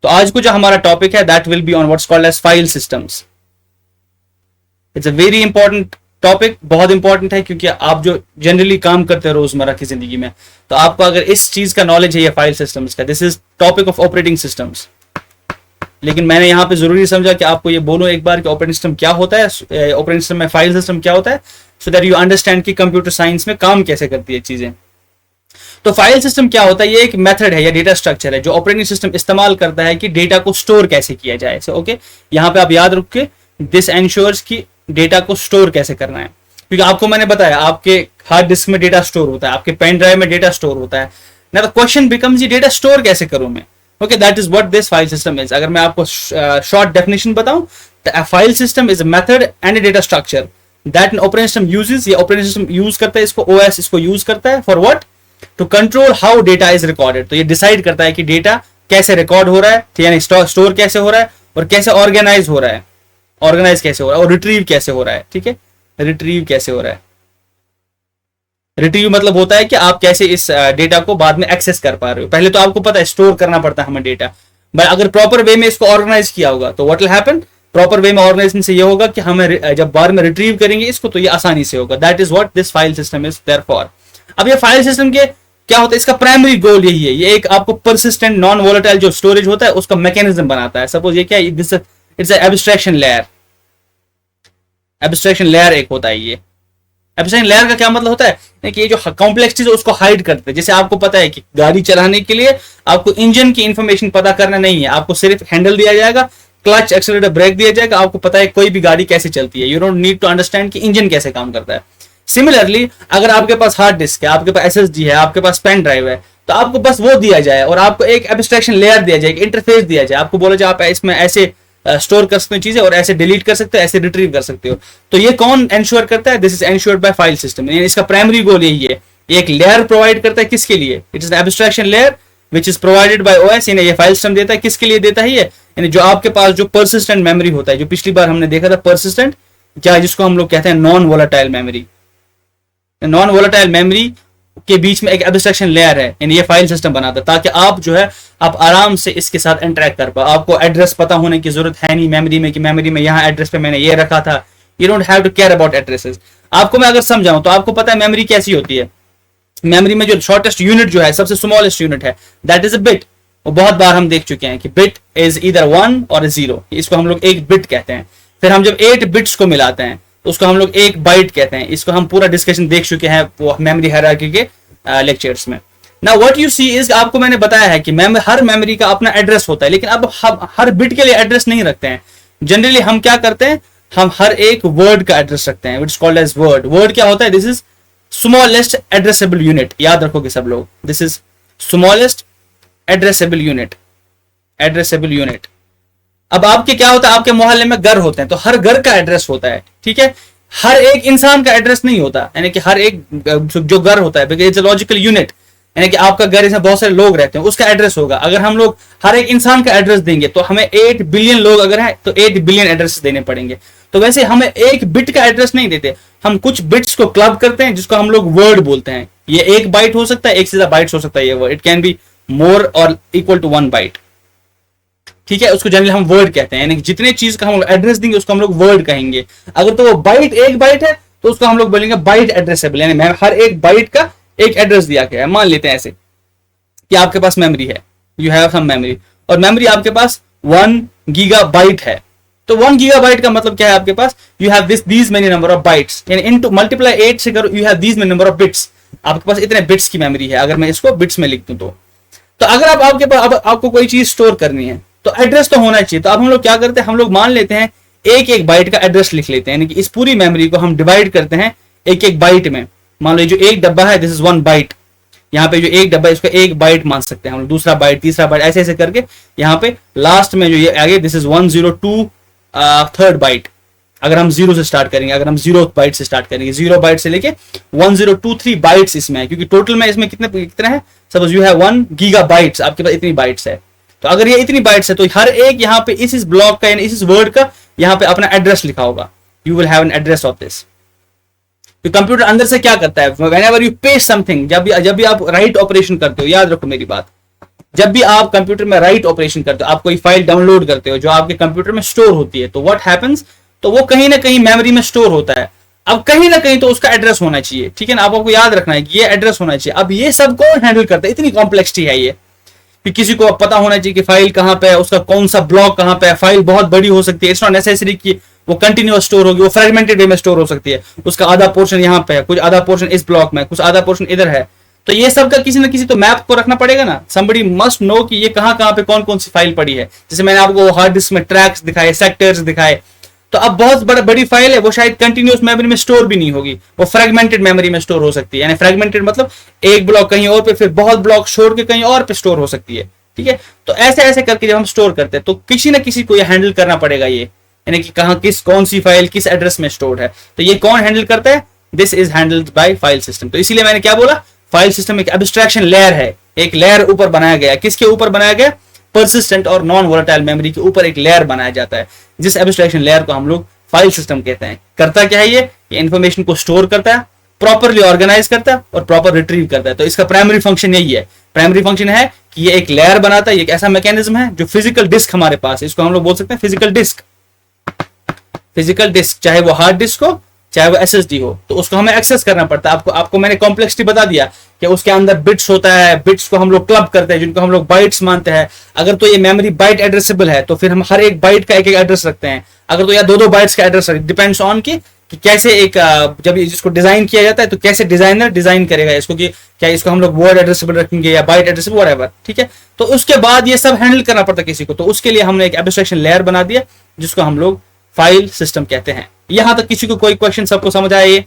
तो आज को जो हमारा टॉपिक है that will be on what's called as file systems. It's a very important topic, बहुत इंपॉर्टेंट है, क्योंकि आप जो जनरली काम करते हैं रोजमर्रा की जिंदगी में, तो आपको अगर इस चीज का नॉलेज है ये फाइल सिस्टम्स का, this is topic of operating systems. लेकिन मैंने यहाँ पे जरूरी समझा कि आपको ये बोलूं एक बार कि ऑपरेटिंग सिस्टम क्या होता है, ऑपरेटिंग सिस्टम में फाइल सिस्टम क्या होता है, सो दैट यू अंडरस्टैंड कि कंप्यूटर साइंस में काम कैसे करती है चीजें। तो फाइल सिस्टम क्या होता है, ये एक मेथड है या डेटा स्ट्रक्चर है जो ऑपरेटिंग सिस्टम इस्तेमाल करता है कि डेटा को स्टोर कैसे किया जाए। सो ओके, यहाँ पे आप याद रखिए दिस एंश्योर्स कि डेटा को स्टोर कैसे करना है, क्योंकि आपको मैंने बताया आपके हार्ड डिस्क में डेटा स्टोर होता है, आपके पेन ड्राइव में डेटा स्टोर होता है ना। द क्वेश्चन बिकम्स ये डेटा स्टोर कैसे करूं मैं। Okay, that is what this file system is. अगर मैं आपको शॉर्ट डेफिनेशन बताऊं, the file system is a method and a data structure that an operating system uses. ये ऑपरेटिंग सिस्टम यूज करता है इसको, ओएस इसको यूज करता है for what, to control how data is recorded. तो ये डिसाइड करता है कि डेटा कैसे रिकॉर्ड हो रहा है, यानी स्टोर कैसे हो रहा है, और कैसे ऑर्गेनाइज हो रहा है, ऑर्गेनाइज कैसे हो रहा है, और रिट्रीव कैसे हो रहा है। ठीक है, रिट्रीव कैसे हो रहा है। रिट्रीव मतलब होता है कि आप कैसे इस डेटा को बाद में एक्सेस कर पा रहे हो। पहले तो आपको पता है स्टोर करना पड़ता है हमें डेटा, बट अगर प्रॉपर वे में इसको ऑर्गेनाइज किया होगा तो what will happen, proper way में ऑर्गेनाइजेशन से ये होगा कि हमें जब बाद में रिट्रीव करेंगे इसको तो ये आसानी से होगा। That is what this file system is therefore. अब ये फाइल सिस्टम के क्या होता है, इसका प्राइमरी गोल यही है, ये एक आपको परसिस्टेंट नॉन वोलेटाइल जो स्टोरेज होता है उसका मैकेनिज्म बनाता है। सपोज ये क्या है, it's abstraction layer. Abstraction layer एक होता है ये। एब्स्ट्रैक्शन लेयर का क्या मतलब होता है कि ये जो कॉम्प्लेक्स चीज है उसको हाइड करते हैं। जैसे आपको पता है कि गाड़ी चलाने के लिए आपको इंजन की इंफॉर्मेशन पता करना नहीं है, आपको सिर्फ हैंडल दिया जाएगा, क्लच, एक्सीलरेटर, ब्रेक दिया जाएगा, आपको पता है कोई भी गाड़ी कैसे चलती है। You don't need to understand कि इंजन कैसे काम करता है। सिमिलरली अगर आपके पास हार्ड डिस्क है, आपके पास एसएसडी है, आपके पास पेन ड्राइव है, तो आपको बस वो दिया जाए और आपको एक एब्स्ट्रैक्शन लेयर दिया जाए, एक इंटरफेस दिया जाए, आपको बोला जाए आप इसमें ऐसे स्टोर कर सकते हो चीजें और ऐसे डिलीट कर सकते हो, ऐसे रिट्रीव कर सकते हो। तो ये कौन एंश्योर करता है, this is ensured by file system. इसका प्राइमरी गोल यही है, एक लेयर प्रोवाइड करता है किसके लिए, it is an abstraction layer which is provided by OS. ये फाइल सिस्टम देता है, किसके लिए देता है ये, यानी जो आपके पास जो परसिस्टेंट मेमोरी होता है, जो पिछली बार हमने देखा था परसिस्टेंट, क्या जिसको हम लोग कहते हैं non volatile memory. Non volatile memory के बीच में एक एब्स्ट्रैक्शन लेयर है, यानी ये फाइल सिस्टम बनाता है, ताकि आप जो है आप आराम से इसके साथ इंटरेक्ट कर पाओ। आपको एड्रेस पता होने की जरूरत है नहीं मेमोरी में कि मेमोरी में यहाँ एड्रेस पे मैंने ये रखा था। You don't have to care about addresses. आपको मैं अगर समझाऊं तो आपको पता है मेमोरी कैसी होती है। मेमोरी में जो शॉर्टेस्ट यूनिट जो है, सबसे स्मॉलेस्ट यूनिट है, दैट इज अ बिट। वो बहुत बार हम देख चुके हैं कि बिट इज इधर 1 और 0, इसको हम लोग एक बिट कहते हैं। फिर हम जब 8 बिट्स को मिलाते हैं तो उसको हम लोग एक बाइट कहते हैं। इसको हम पूरा डिस्कशन देख चुके हैं वो मेमोरी हायरार्की के लेक्चर्स में। Now what you see is, आपको मैंने बताया है कि हर मेमोरी का अपना एड्रेस होता है, लेकिन अब हम हर बिट के लिए एड्रेस नहीं रखते हैं। जनरली हम क्या करते हैं, हम हर एक वर्ड का एड्रेस रखते हैं, which is called as word. Word क्या होता है, this is smallest addressable unit. याद रखोगे सब लोग, this is smallest addressable unit, addressable unit. अब आपके क्या होता है, आपके मोहल्ले में घर होते हैं तो हर घर का एड्रेस होता है, ठीक है। हर एक इंसान का एड्रेस नहीं होता, यानी कि हर एक जो घर होता है इट्स अ लॉजिकल यूनिट, यानी कि आपका घर, इसमें बहुत सारे लोग रहते हैं, उसका एड्रेस होगा। अगर हम लोग हर एक इंसान का एड्रेस देंगे तो हमें 8 बिलियन लोग अगर हैं तो 8 बिलियन एड्रेस देने पड़ेंगे। तो वैसे हमें एक बिट का एड्रेस नहीं देते, हम कुछ बिट्स को क्लब करते हैं जिसको हम लोग वर्ड बोलते हैं। ये एक बाइट हो सकता है, एक से ज्यादा बाइट्स हो सकता है ये word, it can be more और इक्वल टू 1 बाइट, ठीक है। उसको जनरली हम वर्ड कहते हैं, यानी कि जितने चीज का हम लोग एड्रेस देंगे उसको हम लोग वर्ड कहेंगे। अगर तो वो बाइट एक बाइट है तो उसको हम लोग बोलेंगे बाइट एड्रेसेबल, यानी मैं हर एक बाइट का एक एड्रेस दिया गया है। मान लेते हैं ऐसे कि आपके पास मेमोरी है, यू हैव सम मेमोरी, और मेमोरी आपके पास 1 गीगाबाइट है। तो 1 गीगाबाइट का मतलब क्या है, आपके पास you have these many number of bytes, यानी इनटू मल्टीप्लाई 8 से करो, you have these many number of bits. आपके पास इतने बिट्स की मेमोरी है, अगर मैं इसको बिट्स में लिख दूं तो अगर आपके पास अब आपको कोई चीज स्टोर करनी है तो एड्रेस तो होना चाहिए। तो अब हम लोग क्या करते हैं, हम लोग मान लेते हैं एक एक बाइट का एड्रेस लिख लेते हैं, यानी कि इस पूरी मेमोरी को हम डिवाइड करते हैं एक एक बाइट में। मान लो जो एक डब्बा है, दिस इज 1 बाइट, यहाँ पे जो एक डब्बा है इसको एक बाइट मान सकते हैं हम लोग, दूसरा बाइट, तीसरा बाइट, ऐसे ऐसे करके यहाँ पे लास्ट में जो ये आगे, दिस इज 102 थर्ड बाइट। अगर हम 0 से स्टार्ट करेंगे, अगर हम 0 बाइट से स्टार्ट करेंगे, 0 बाइट से लेके 1023 बाइट्स इसमें है, क्योंकि टोटल में इसमें कितने हैं, सपोज यू हैव 1 गीगाबाइट्स, आपके पास इतनी बाइट्स है। तो अगर ये इतनी बाइट्स है तो हर एक यहाँ पे इस ब्लॉक का, यानी इस वर्ड का यहाँ पे अपना एड्रेस लिखा होगा। You will have an address of this. तो कंप्यूटर अंदर से क्या करता है, व्हेनेवर यू पेस्ट समथिंग, जब भी आप राइट ऑपरेशन करते हो, याद रखो मेरी बात, जब भी आप कंप्यूटर में राइट ऑपरेशन करते हो, आप कोई फाइल डाउनलोड करते हो जो आपके कंप्यूटर में स्टोर होती है, तो व्हाट हैपेंस, तो वो कहीं ना कहीं मेमोरी में स्टोर होता है। अब कहीं ना कहीं तो उसका एड्रेस होना चाहिए, ठीक है ना, आपको याद रखना है कि ये एड्रेस होना चाहिए। अब ये सब कौन हैंडल करता है, इतनी कॉम्प्लेक्सिटी है ये कि किसी को पता होना चाहिए कि फाइल कहां पे है, उसका कौन सा ब्लॉक कहां पे है। फाइल बहुत बड़ी हो सकती है, इट्स नॉट नेसेसरी कि वो कंटिन्यूअस स्टोर होगी, वो फ्रेगमेंटेड वे में स्टोर हो सकती है। उसका आधा पोर्शन यहाँ पे है, कुछ आधा पोर्शन इस ब्लॉक में, कुछ आधा पोर्शन इधर है। तो ये सब का किसी ना किसी तो मैप को रखना पड़ेगा ना। somebody मस्ट नो कि ये कहां कहां पे कौन कौन सी फाइल पड़ी है। जैसे मैंने आपको हार्ड डिस्क में ट्रैक्स दिखाए, सेक्टर्स दिखाए, तो अब बहुत बड़ी फाइल है, वो शायद कंटिन्यूअस मेमोरी में स्टोर भी नहीं होगी, वो फ्रेगमेंटेड मेमोरी में स्टोर हो सकती है। यानी फ्रेगमेंटेड मतलब एक ब्लॉक कहीं और पे, फिर बहुत ब्लॉक छोड़ के कहीं और पे स्टोर हो सकती है, ठीक है। तो ऐसे ऐसे करके जब हम स्टोर करते हैं तो किसी ना किसी को ये हैंडल करना पड़ेगा, ये यानी कि कहां कौन सी फाइल किस एड्रेस में स्टोर है। तो ये कौन हैंडल करता है, this is handled by file system. तो इसीलिए मैंने क्या बोला, फाइल सिस्टम एक एब्स्ट्रैक्शन लेयर है, एक लेयर ऊपर बनाया गया। किसके ऊपर बनाया गया, परसिस्टेंट और नॉन वोलेटाइल मेमोरी के ऊपर एक लेयर बनाया जाता है, जिस एब्स्ट्रैक्शन लेयर को हम लोग फाइल सिस्टम कहते हैं। करता क्या है, ये इंफॉर्मेशन को स्टोर करता है, प्रॉपरली ऑर्गेनाइज करता है और प्रॉपर रिट्रीव करता है। तो इसका प्राइमरी फंक्शन यही है। प्राइमरी फंक्शन है कि ये एक लेयर बनाता है, ये एक ऐसा मैकेनिज्म है जो फिजिकल डिस्क हमारे पास है, इसको हम लोग बोल सकते हैं फिजिकल डिस्क। फिजिकल डिस्क चाहे वो हार्ड डिस्क हो चाहे वो एसएसडी हो, तो उसको हमें एक्सेस करना पड़ता है। आपको मैंने कॉम्प्लेक्सिटी बता दिया कि उसके अंदर बिट्स होता है, बिट्स को हम लोग क्लब करते हैं जिनको हम लोग बाइट्स मानते हैं। अगर तो ये मेमोरी बाइट एड्रेसेबल है तो फिर हम हर एक बाइट का एक एक एड्रेस रखते हैं। अगर तो या दो बाइट्स का एड्रेस, डिपेंड्स ऑन कि कैसे एक जब इसको डिजाइन किया जाता है तो कैसे डिजाइनर डिजाइन करेगा इसको, कि क्या इसको हम लोग वर्ड एड्रेसेबल रखेंगे या बाइट एड्रेसेबल, व्हाटएवर, ठीक है। तो उसके बाद ये सब हैंडल करना पड़ता है किसी को, तो उसके लिए हमने एक एब्स्ट्रैक्शन लेयर बना दिया जिसको हम लोग फाइल सिस्टम कहते हैं। यहां तक किसी को कोई क्वेश्चन, सबको समझ आए ये?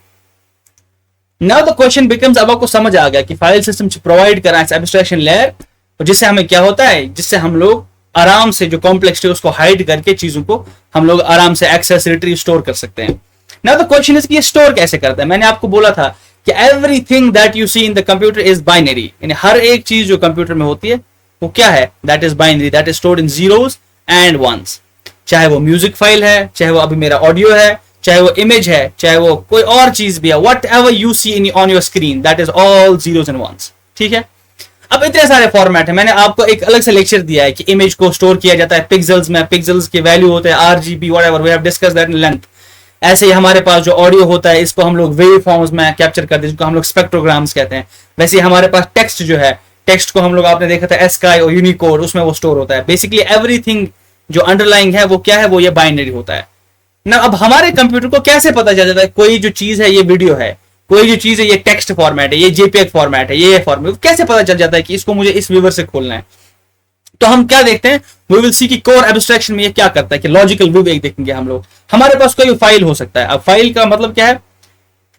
नाउ द क्वेश्चन बिकम्स, अब आपको समझ आ गया कि फाइल सिस्टम प्रोवाइड करा है एब्स्ट्रैक्शन लेयर, जिससे हमें क्या होता है, जिससे हम लोग आराम से जो कॉम्प्लेक्सिटी उसको हाइड करके चीजों को हम लोग आराम से एक्सेस, रिट्रीव, स्टोर कर सकते हैं। नाउ द क्वेश्चन इज कि ये स्टोर कैसे करता है। मैंने आपको बोला था कि everything that you see in the computer is binary, यानी हर एक चीज जो कंप्यूटर में होती है वो क्या है, that is binary, that is stored in zeros and ones. चाहे वो म्यूजिक फाइल है, चाहे वो अभी मेरा ऑडियो है, चाहे वो इमेज है, चाहे वो कोई और चीज भी है, whatever you see in on your screen, that is all zeros and ones, ठीक है। अब इतने सारे फॉर्मेट है, मैंने आपको एक अलग से लेक्चर दिया है कि इमेज को स्टोर किया जाता है पिक्सेल्स में, पिक्सेल्स के वैल्यू होते हैं RGB, whatever, we have discussed that in length. ऐसे ही हमारे पास जो ऑडियो होता है इसको हम लोग वेव फॉर्म्स में कैप्चर करते हैं, जिसको हम लोग स्पेक्ट्रोग्राम्स कहते हैं। वैसे ही हमारे पास टेक्स्ट जो है, टेक्स्ट को हम लोग, आपने देखा था एस्काई और यूनिकोड, उसमें वो स्टोर होता है। बेसिकली एवरीथिंग जो अंडरलाइंग है वो क्या है, वो ये बाइनरी होता है ना। अब हमारे कंप्यूटर को कैसे पता चल जाता है कोई जो चीज है ये वीडियो है, कोई जो चीज है ये टेक्स्ट फॉर्मेट है, ये JPEG फॉर्मेट है, ये फॉर्मेट, कैसे पता चल जाता है कि इसको मुझे इस व्यूवर से खोलना है। तो हम क्या देखते हैं, वी विल सी कि कोर एब्स्ट्रैक्शन में ये क्या करता है कि लॉजिकल व्यू एक देखेंगे हम लोग। हमारे पास कोई फाइल हो सकता है, अब फाइल का मतलब क्या है,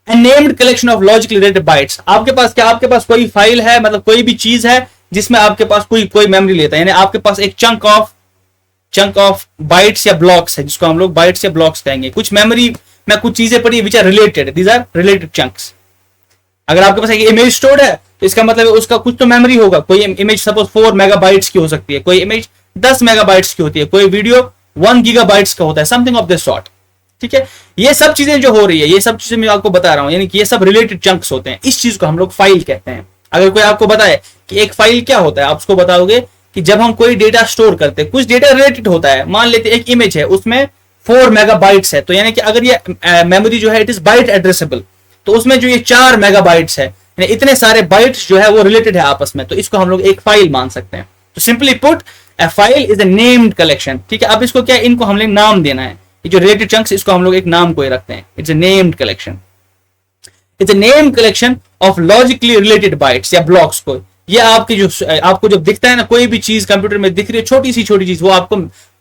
named collection of logically related bytes. आपके पास क्या, आपके पास कोई फाइल है, मतलब कोई भी चीज है जिसमें आपके पास कोई मेमोरी लेता है, यानी आपके पास एक चंक ऑफ बाइट्स या ब्लॉक्स है, जिसको हम लोग बाइट्स या ब्लॉक्स कहेंगे। कुछ मेमोरी में कुछ चीजें पड़ी which are related, these are related chunks. अगर आपके पास एक इमेज स्टोर्ड है तो इसका मतलब उसका कुछ तो मेमोरी होगा। कोई इमेज सपोज 4 मेगाबाइट्स की हो सकती है, कोई इमेज 10 मेगाबाइट्स की होती है, कोई वीडियो 1 गीगाबाइट्स का होता है, समथिंग ऑफ दिस सॉर्ट, ठीक है। ये सब चीजें जो हो रही है, ये सब चीजें मैं आपको बता रहा हूं, यानी कि ये सब रिलेटेड चंक्स होते हैं। इस चीज को हम लोग फाइल कहते हैं। अगर कोई आपको बताए कि एक फाइल क्या होता है, आप उसको बताओगे कि जब हम कोई डेटा स्टोर करते हैं, कुछ डेटा रिलेटेड होता है। मान लेते एक इमेज है, उसमें 4 मेगाबाइट्स है, तो यानी कि अगर ये मेमोरी जो है इट इज बाइट एड्रेसेबल, तो उसमें जो ये 4 मेगाबाइट्स है, यानी इतने सारे बाइट्स जो है वो रिलेटेड है आपस में, तो इसको हम लोग एक फाइल मान सकते हैं। तो simply put, A file is a named collection, ठीक है। अब इसको क्या, इनको हम लोग नाम देना है, ये जो रिलेटेड चंक्स, इसको हम लोग एक नाम को रखते हैं, it's a named collection. It's a named collection of logically related bytes या ब्लॉक्स को। ये आपकी जो आपको जब दिखता है ना, कोई भी चीज कंप्यूटर में दिख रही है, छोटी चीज, वो आपको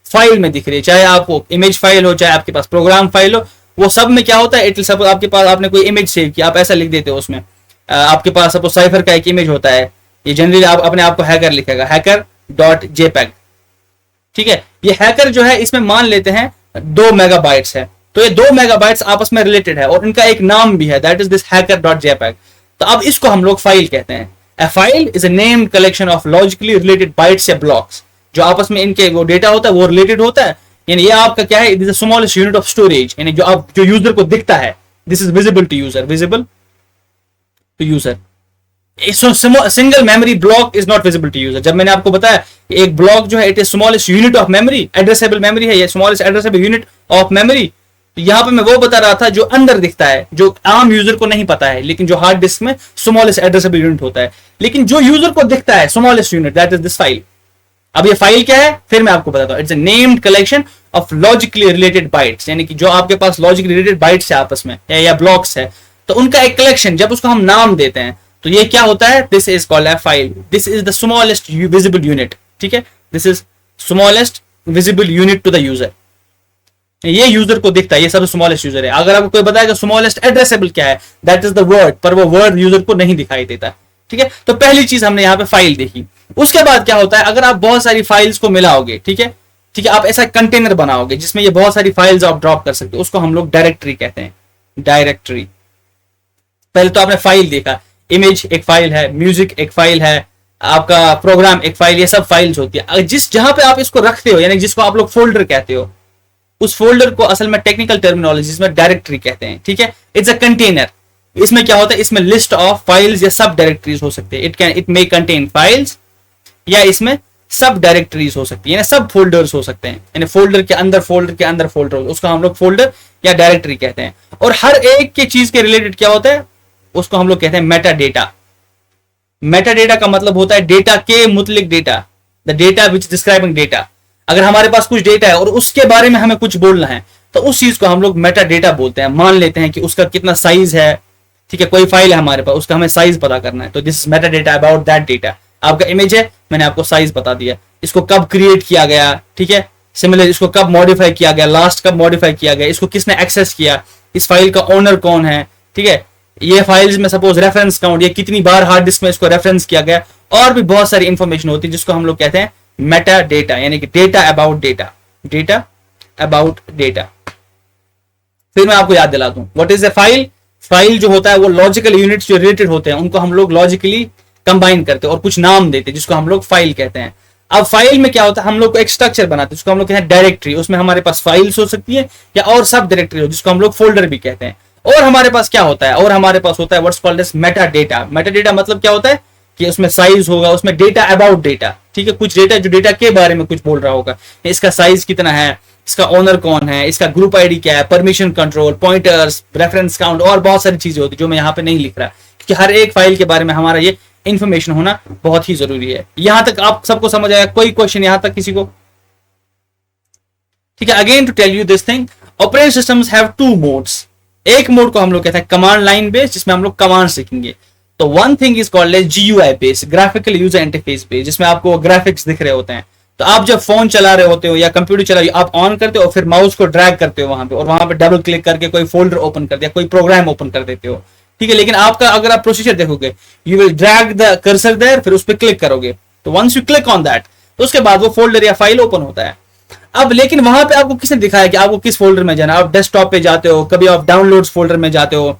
फाइल में दिख रही है, चाहे आपको इमेज फाइल हो, चाहे आपके पास प्रोग्राम फाइल हो, वो सब में क्या होता है, इट सपोज आपके पास आपने कोई इमेज सेव किया, आप ऐसा लिख देते हो उसमें, आपके पास सपोज साइफर का एक इमेज होता है, ये जनरली आप अपने आप को हैकर लिखेगा, hacker.jpg, ठीक है। ये हैकर जो है, इसमें मान लेते हैं 2 मेगाबाइट्स है, तो ये 2 मेगाबाइट्स आपस में रिलेटेड है और इनका एक नाम भी है, दैट इज दिस hacker.jpg। तो अब इसको हम लोग फाइल कहते हैं। A file is a named collection of logically related bytes या blocks, जो आपस में इनके वो डेटा होता है वो रिलेटेड होता है। यानी ये आपका क्या है, this is smallest unit of storage, यानी जो यूजर को दिखता है, this is visible to user, visible to user. Single memory block is not visible to user. जब मैंने आपको बताया एक ब्लॉक जो है it is smallest unit of memory, addressable memory है, ये smallest addressable unit of memory. तो यहाँ पे मैं वो बता रहा था जो अंदर दिखता है, जो आम यूजर को नहीं पता है, लेकिन जो हार्ड डिस्क में स्मॉलेस्ट एड्रेसेबल यूनिट होता है, लेकिन जो यूजर को दिखता है smallest unit, that is this file. अब ये फाइल क्या है फिर मैं आपको बताता हूं। It's a named collection of logically related bytes, यानी कि जो आपके पास लॉजिकली रिलेटेड बाइट्स है आपस में या ब्लॉक्स है, तो उनका एक कलेक्शन, जब उसको हम नाम देते हैं तो ये क्या होता है, this is called a file, this is the smallest visible unit. ठीक है, this is smallest visible unit to the user. ये यूजर को दिखता है, ये सब स्मॉलेस्ट यूजर है। अगर आपको कोई बताएगा स्मॉलेस्ट एड्रेसेबल क्या है, दैट इज द वर्ड, पर वो वर्ड यूजर को नहीं दिखाई देता। ठीक है, तो पहली चीज हमने यहाँ पे फाइल देखी। उसके बाद क्या होता है, अगर आप बहुत सारी फाइल्स को मिलाओगे, ठीक है, आप ऐसा कंटेनर बनाओगे जिसमें ये बहुत सारी फाइल्स आप ड्रॉप कर सकते हो, उसको हम लोग डायरेक्टरी कहते हैं। डायरेक्टरी, पहले तो आपने फाइल देखा, इमेज एक फाइल है, म्यूजिक एक फाइल है, आपका प्रोग्राम एक फाइल, ये सब फाइल्स होती है। जिस जहां पे आप इसको रखते हो, यानी जिसको आप लोग फोल्डर कहते हो, उस फोल्डर को असल में टेक्निकल टर्मिनोलॉजी में डायरेक्टरी कहते हैं। ठीक है, इट्स अ कंटेनर। इसमें क्या होता है, इसमें लिस्ट ऑफ फाइल्स या सब डायरेक्टरीज हो सकते हैं। इट मे कंटेन फाइल्स, या इसमें सब डायरेक्टरीज हो सकती है, यानी सब फोल्डर्स हो सकते हैं, यानी फोल्डर के अंदर फोल्डर, उसको हम लोग फोल्डर या डायरेक्टरी कहते हैं। और हर एक के चीज के रिलेटेड क्या होता है, उसको हम लोग कहते हैं मेटा डेटा। मेटा डेटा का मतलब होता है डेटा के मुतलिक data, the data which describing data. अगर हमारे पास कुछ डेटा है और उसके बारे में हमें कुछ बोलना है, तो उस चीज को हम लोग मेटा डेटा बोलते हैं। मान लेते हैं कि उसका कितना साइज है, ठीक है, कोई फाइल है हमारे पास, उसका हमें साइज पता करना है, तो this is Meta data about that data. आपका इमेज है, मैंने आपको साइज बता दिया, इसको कब क्रिएट किया गया, ठीक है, सिमिलर इसको कब मॉडिफाई किया गया, लास्ट कब मॉडिफाई किया गया, इसको किसने एक्सेस किया, इस फाइल का ओनर कौन है, ठीक है, ये फाइल्स में सपोज रेफरेंस काउंट, ये कितनी बार हार्ड डिस्क में इसको रेफरेंस किया गया, और भी बहुत सारी इंफॉर्मेशन होती है जिसको हम लोग कहते हैं मेटा डेटा, यानी कि data about data, data about data. फिर मैं आपको याद दिला दूं what is a file. File जो होता है वो लॉजिकल यूनिट्स जो रिलेटेड होते हैं उनको हम लोग लॉजिकली कंबाइन करते हैं और कुछ नाम देते हैं जिसको हम लोग फाइल कहते हैं। अब फाइल में क्या होता है, हम लोग को एक स्ट्रक्चर बनाते हैं जिसको हम लोग कहते हैं डायरेक्टरी। उसमें हमारे पास फाइल्स हो सकती है या और सब डायरेक्टरी हो जिसको हम लोग फोल्डर भी कहते हैं। और हमारे पास क्या होता है, और हमारे पास होता है what's called as metadata. Metadata मतलब क्या होता है कि उसमें साइज होगा, उसमें डेटा अबाउट डेटा, ठीक है, कुछ डेटा जो डेटा के बारे में कुछ बोल रहा होगा, इसका साइज कितना है, इसका ओनर कौन है, इसका ग्रुप आईडी क्या है, permission control, pointers, reference count और बहुत सारी चीजें होती है जो मैं यहाँ पे नहीं लिख रहा, क्योंकि हर एक फाइल के बारे में हमारा ये इंफॉर्मेशन होना बहुत ही जरूरी है। यहां तक आप सबको समझ आया, कोई क्वेश्चन यहां तक किसी को? ठीक है, again to tell you this thing, operating systems have two modes. एक मोड को हम लोग कहते हैं कमांड लाइन बेस्ड, जिसमें हम लोग कमांड सीखेंगे। तो one thing is called as GUI based, graphical user interface based, जिसमें आपको ग्राफिक्स दिख रहे होते हैं। तो आप जब फोन चला रहे होते हो या कंप्यूटर चला रहे हो, आप ऑन करते हो और फिर माउस को ड्रैग करते हो वहां पे, और वहां पे डबल क्लिक करके कोई फोल्डर ओपन कर दिया, कोई प्रोग्राम ओपन कर देते हो, ठीक है। लेकिन आपका अगर आप प्रोसीजर देखोगे, you will drag the cursor there, फिर उस पर क्लिक करोगे, तो once you click on that, तो उसके बाद वो फोल्डर या फाइल ओपन होता है। अब लेकिन वहां पे आपको किसने दिखाया कि आपको किस फोल्डर में जाना है? आप डेस्कटॉप पे जाते हो, कभी आप डाउनलोड्स फोल्डर में जाते हो,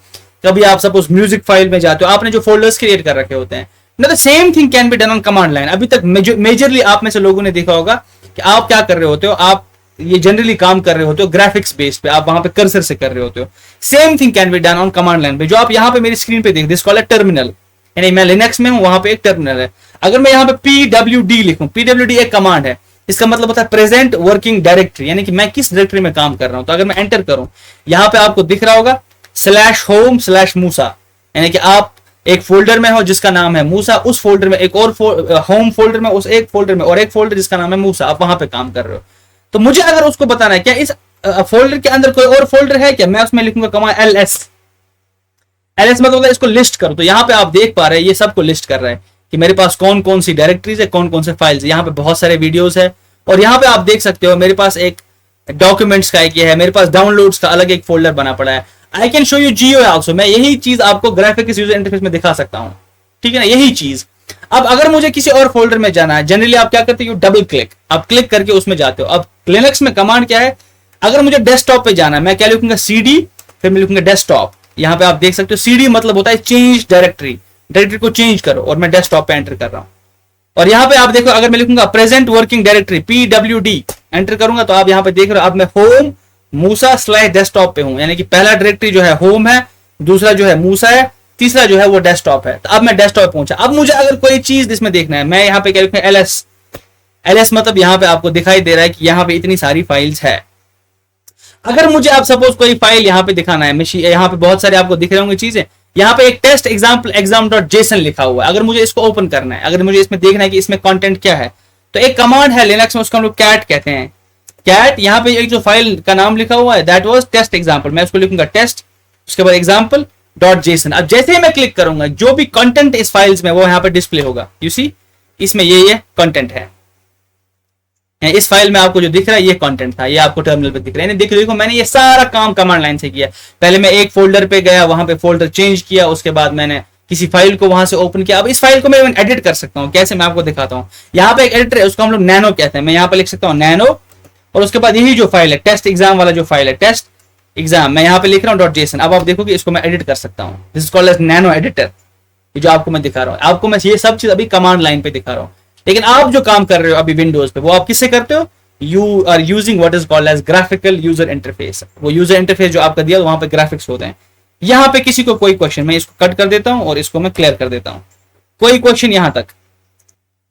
कभी आप सपोज म्यूजिक फाइल में जाते हो, आपने जो फोल्डर्स क्रिएट कर रखे होते हैं। The same thing can be done on command line. अभी तक मेजरली आप में से लोगों ने देखा होगा कि आप क्या कर रहे होते हो, आप ये जनरली काम कर रहे होते हो ग्राफिक्स बेस पे, आप वहां पे कर्सर से कर रहे होते हो। Same thing can be done on command line पे, जो आप यहाँ पे मेरी स्क्रीन पे देख, दिस कॉल्ड अ टर्मिनल, यानी मैं लिनक्स में हूं, वहां पे एक टर्मिनल है। अगर मैं यहाँ पे pwd लिखूं, pwd एक कमांड है, इसका मतलब होता है प्रेजेंट वर्किंग डायरेक्टरी, यानी कि मैं किस डायरेक्टरी में काम कर रहा हूं। तो अगर मैं एंटर करूं, यहाँ पे आपको दिख रहा होगा /home/मूसा, यानी कि आप एक फोल्डर में हो जिसका नाम है मूसा, उस फोल्डर में एक और होम फोल्डर में, उस एक फोल्डर में और एक फोल्डर जिसका नाम है मूसा, आप वहां पे काम कर रहे हो। तो मुझे अगर उसको बताना है क्या इस फोल्डर के अंदर कोई और फोल्डर है क्या, मैं उसमें लिखूंगा कमांड ls मतलब होता है इसको लिस्ट करो। तो यहाँ पे आप देख पा रहे हैं ये सबको लिस्ट कर रहा है कि मेरे पास कौन कौन सी डायरेक्टरीज है, कौन कौन से फाइल्स है। यहाँ पे बहुत सारे वीडियोस है, और यहाँ पे आप देख सकते हो मेरे पास एक डॉक्यूमेंट्स का एक ये है, मेरे पास डाउनलोड्स का अलग एक फोल्डर बना पड़ा है। I can show you GUI also, मैं यही चीज आपको ग्राफिक्स यूजर इंटरफेस में दिखा सकता हूँ, ठीक है ना, यही चीज। अब अगर मुझे किसी और फोल्डर में जाना है, जनरली आप क्या करते हो, डबल क्लिक, आप क्लिक करके उसमें जाते हो। अब लिनक्स में कमांड क्या है, अगर मुझे डेस्कटॉप पे जाना है, मैं क्या लिखूंगा CD, फिर मैं लिखूंगा डेस्कटॉप। यहाँ पे आप देख सकते हो CD मतलब होता है चेंज डायरेक्टरी, डायरेक्टरी को चेंज करो, और मैं डेस्कटॉप पे एंटर कर रहा हूँ। और यहाँ पे आप देखो, अगर मैं लिखूंगा present working directory pwd enter करूंगा, तो आप यहाँ पे देख रहे हो अब मैं होम मूसा /डेस्कटॉप पे हूं, यानी कि पहला डायरेक्टरी जो है होम है, दूसरा जो है मूसा है, तीसरा जो है वो डेस्कटॉप है। तो अब मैं डेस्कटॉप पहुंचा। अब मुझे अगर कोई चीज इसमें देखना है, मैं यहाँ पे क्या लिखूं, एलएस मतलब यहाँ पे आपको दिखाई दे रहा है कि यहाँ पे इतनी सारी फाइल्स है। अगर मुझे आप सपोज कोई फाइल यहाँ पे दिखाना है, यहाँ पे बहुत सारे आपको दिख रहे होंगे चीजें, यहाँ पे एक टेस्ट एग्जाम्पल exam.json लिखा हुआ है। अगर मुझे इसको ओपन करना है, अगर मुझे इसमें देखना है कि इसमें कंटेंट क्या है, तो एक कमांड है लिनक्स में, उसको हम लोग कैट कहते हैं। कैट, यहाँ पे एक जो फाइल का नाम लिखा हुआ है दैट वाज टेस्ट एग्जाम्पल, मैं उसको लिखूंगा टेस्ट, उसके बाद example.json। अब जैसे ही मैं क्लिक करूंगा जो भी कंटेंट इस फाइल्स में वो यहाँ पे डिस्प्ले होगा। यू सी, इसमें ये कंटेंट है। इस फाइल में आपको जो दिख रहा है ये कंटेंट था, ये आपको टर्मिनल पे दिख रहा है। देखो मैंने ये सारा काम कमांड लाइन से किया। पहले मैं एक फोल्डर पे गया, वहां पे फोल्डर चेंज किया, उसके बाद मैंने किसी फाइल को वहां से ओपन किया। अब इस फाइल को मैं एडिट कर सकता हूँ, कैसे मैं आपको दिखाता हूँ। यहाँ पे एक एडिटर है, उसको हम लोग नैनो कहते हैं। मैं यहाँ पे लिख सकता हूँ नैनो, और उसके बाद यही जो फाइल है टेस्ट एग्जाम वाला जो फाइल है टेस्ट एग्जाम, मैं यहाँ पे लिख रहा हूँ .json। अब आप देखो कि इसको मैं एडिट कर सकता हूँ। This is called as nano editor. ये जो आपको मैं दिखा रहा हूँ, आपको मैं ये सब चीज अभी कमांड लाइन पे दिखा रहा हूँ। लेकिन आप जो काम कर रहे हो अभी विंडोज पे, वो आप किससे करते हो? You are using what is called as graphical user interface। वो यूजर इंटरफेस जो आपका दिया वहां पे ग्राफिक्स होते हैं। यहाँ पे किसी को कोई क्वेश्चन, मैं इसको कट कर देता हूँ और इसको मैं क्लियर कर देता हूँ। कोई क्वेश्चन यहाँ तक।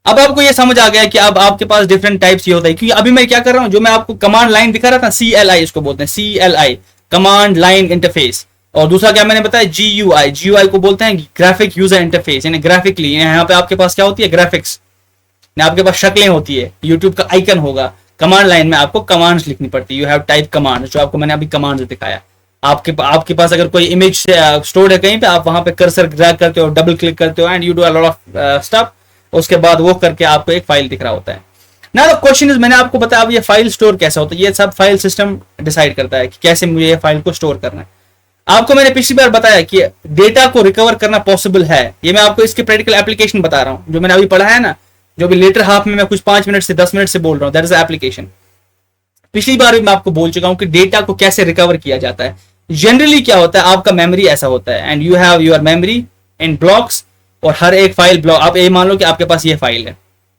अब आपको ये समझ आ गया कि अब आपके पास डिफरेंट टाइप्स ये होता है। क्योंकि अभी मैं क्या कर रहा हूँ, जो मैं आपको कमांड लाइन दिखा रहा था, CLI इसको बोलते हैं, CLI कमांड लाइन इंटरफेस। और दूसरा क्या मैंने बताया, GUI को बोलते हैं ग्राफिक यूजर इंटरफेस, यानी ग्राफिकली यहाँ पे आपके पास क्या होती है, ग्राफिक्स, आपके पास शक्लें होती है, यूट्यूब का आइकन होगा। कमांड लाइन में आपको कमांड्स लिखनी पड़ती है। यू हैव टाइप कमांड, जो आपको मैंने अभी कमांड दिखाया। आपके पास अगर कोई इमेज स्टोर्ड है कहीं पे, आप वहां पे कर्सर ड्रैग करते हो, डबल क्लिक करते हो, and you do a lot of stuff. उसके बाद वो करके आपको एक फाइल दिख रहा होता है ना। द क्वेश्चन इज, मैंने आपको बताया अब ये फाइल स्टोर कैसे होता है, ये सब फाइल सिस्टम डिसाइड करता है कि कैसे मुझे ये फाइल को स्टोर करना है। आपको मैंने पिछली बार बताया कि डेटा को रिकवर करना पॉसिबल है। ये मैं आपको इसके प्रैक्टिकल एप्लीकेशन बता रहा हूँ, जो मैंने अभी पढ़ा है ना, जो भी लेटर हाफ में मैं कुछ 5 मिनट से 10 मिनट से बोल रहा हूँ, दैट इज एप्लीकेशन। पिछली बार भी मैं आपको बोल चुका हूं कि डेटा को कैसे रिकवर किया जाता है। जनरली क्या होता है, आपका मेमोरी ऐसा होता है, and you have your memory in blocks, और हर एक फाइल ब्लॉक। आप ये मान लो कि आपके पास ये फाइल है,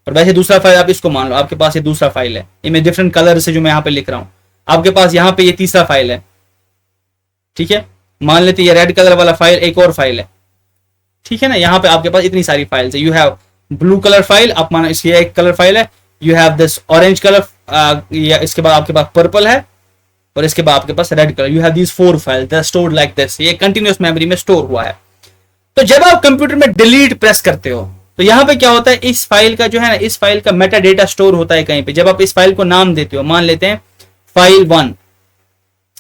और वैसे दूसरा फाइल आप इसको मान लो आपके पास ये दूसरा फाइल है। ये मैं डिफरेंट कलर से जो मैं यहाँ पे लिख रहा हूँ, आपके पास यहाँ पे ये तीसरा फाइल है, ठीक है। मान लेते ये रेड कलर वाला फाइल एक और फाइल है, ठीक है ना। यहाँ पे आपके पास इतनी सारी फाइल्स है। You have blue colour file, आप मानो इसकी एक कलर फाइल है। You have this orange colour, इसके बाद आपके पास पर्पल है, और इसके बाद आपके पास red colour. You have these 4 files, they are stored like this. ये कंटिन्यूअस मेमोरी में स्टोर हुआ है। तो जब आप कंप्यूटर में डिलीट प्रेस करते हो, तो यहाँ पे क्या होता है, इस फाइल का जो है ना, इस फाइल का मेटा डेटा स्टोर होता है कहीं पे। जब आप इस फाइल को नाम देते हो, मान लेते हैं फाइल 1,